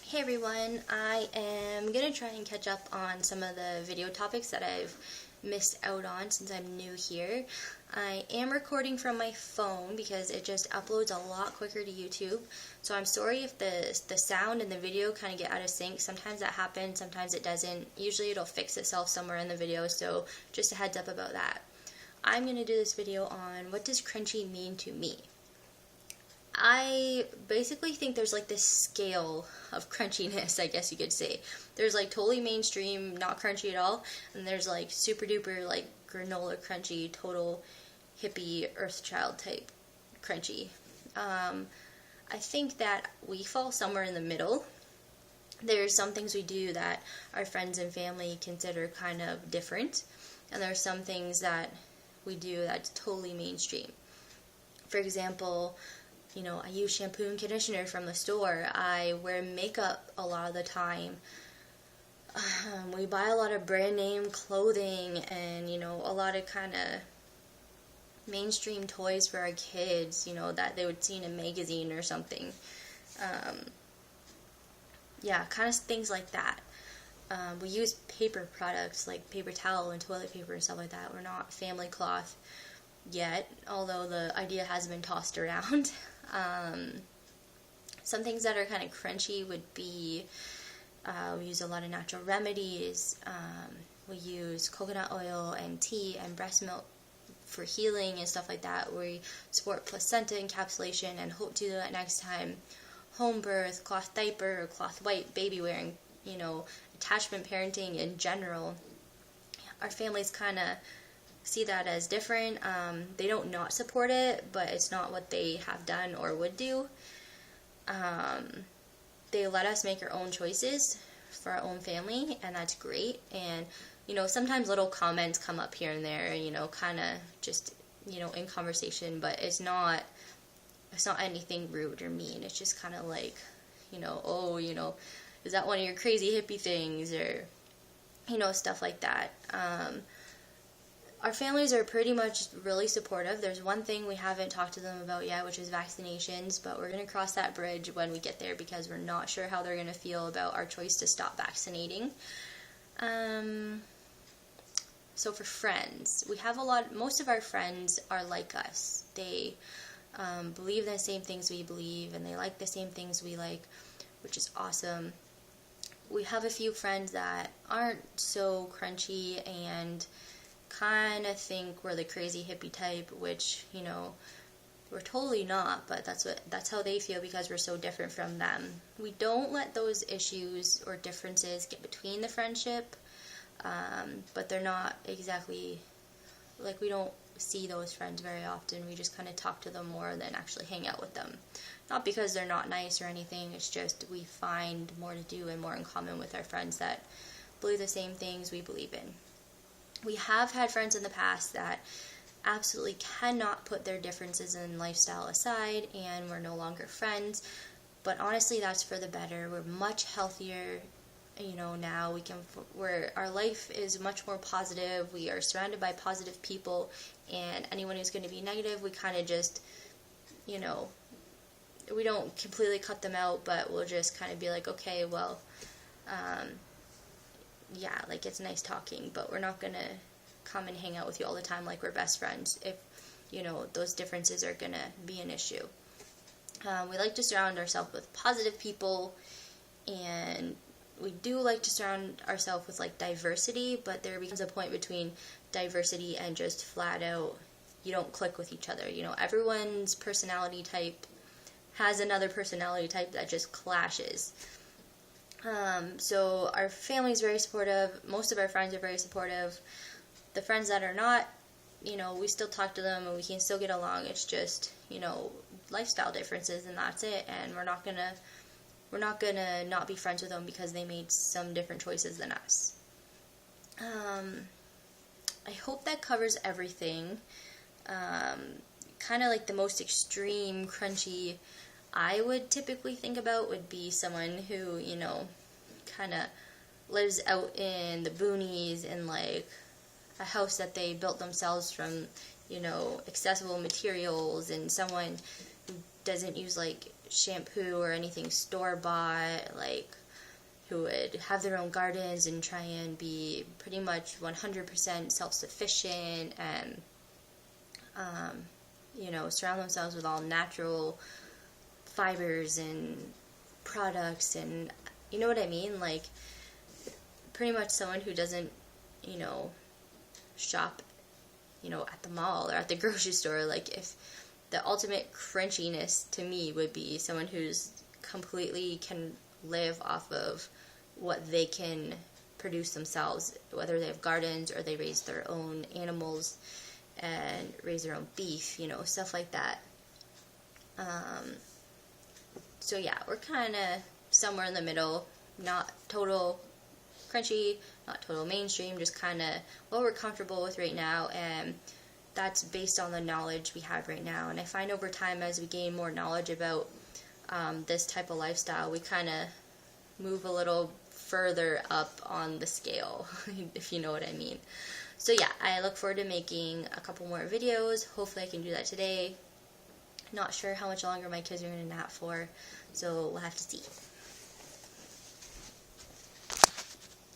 Hey everyone, I am going to try and catch up on some of the video topics that I've missed out on since I'm new here. I am recording from my phone because it just uploads a lot quicker to YouTube, so I'm sorry if the sound and the video kind of get out of sync. Sometimes that happens, sometimes it doesn't. Usually it'll fix itself somewhere in the video, so just a heads up about that. I'm going to do this video on what does crunchy mean to me. I basically think there's like this scale of crunchiness, I guess you could say. There's like totally mainstream, not crunchy at all, and there's like super duper like granola crunchy, total hippie Earthchild type crunchy. I think that we fall somewhere in the middle. There's some things we do that our friends and family consider kind of different, and there's some things that we do that's totally mainstream. For example, I use shampoo and conditioner from the store. I wear makeup a lot of the time. We buy a lot of brand name clothing and, a lot of kind of mainstream toys for our kids, that they would see in a magazine or something. Kind of things like that. We use paper products like paper towel and toilet paper and stuff like that. We're not family cloth yet, although the idea has been tossed around. Some things that are kind of crunchy would be, we use a lot of natural remedies. We use coconut oil and tea and breast milk for healing and stuff like that. We support placenta encapsulation and hope to do that next time. Home birth, cloth diaper, cloth wipe, baby wearing, attachment parenting in general. Our families kind of see that as different. They don't not support it, but it's not what they have done or would do. They let us make our own choices for our own family, and that's great. And sometimes little comments come up here and there, kind of just in conversation, but it's not anything rude or mean. It's just kind of like, is that one of your crazy hippie things, or stuff like that. Our families are pretty much really supportive. There's one thing we haven't talked to them about yet, which is vaccinations, but we're going to cross that bridge when we get there because we're not sure how they're going to feel about our choice to stop vaccinating. So for friends, we have most of our friends are like us. They believe the same things we believe, and they like the same things we like, which is awesome. We have a few friends that aren't so crunchy and kind of think we're the crazy hippie type, which we're totally not, but that's how they feel because we're so different from them. We don't let those issues or differences get between the friendship, but they're not exactly like, we don't see those friends very often. We just kind of talk to them more than actually hang out with them. Not because they're not nice or anything, it's just we find more to do and more in common with our friends that believe the same things we believe in. We have had friends in the past that absolutely cannot put their differences in lifestyle aside, and we're no longer friends, but honestly that's for the better. We're much healthier, now our life is much more positive. We are surrounded by positive people, and anyone who's going to be negative, we kind of just, we don't completely cut them out, but we'll just kind of be like, okay, well, it's nice talking, but we're not going to come and hang out with you all the time like we're best friends if, those differences are going to be an issue. We like to surround ourselves with positive people, and we do like to surround ourselves with, diversity, but there becomes a point between diversity and just flat out, you don't click with each other. Everyone's personality type has another personality type that just clashes. So our family is very supportive. Most of our friends are very supportive. The friends that are not, we still talk to them and we can still get along. It's just, lifestyle differences, and that's it. And we're not gonna not be friends with them because they made some different choices than us. I hope that covers everything. Kind of like the most extreme crunchy I would typically think about would be someone who, kind of lives out in the boonies in a house that they built themselves from, accessible materials, and someone who doesn't use shampoo or anything store-bought, like who would have their own gardens and try and be pretty much 100% self-sufficient and, you know, surround themselves with all natural fibers and products, and you know what I mean? Like, pretty much someone who doesn't, you know, shop, you know, at the mall or at the grocery store. Like, if the ultimate crunchiness to me would be someone who's completely can live off of what they can produce themselves, whether they have gardens or they raise their own animals and raise their own beef, you know, stuff like that. So yeah, we're kind of somewhere in the middle, not total crunchy, not total mainstream, just kind of what we're comfortable with right now, and that's based on the knowledge we have right now. And I find over time, as we gain more knowledge about this type of lifestyle, we kind of move a little further up on the scale, if you know what I mean. So yeah, I look forward to making a couple more videos. Hopefully I can do that today. Not sure how much longer my kids are going to nap for, so we'll have to see.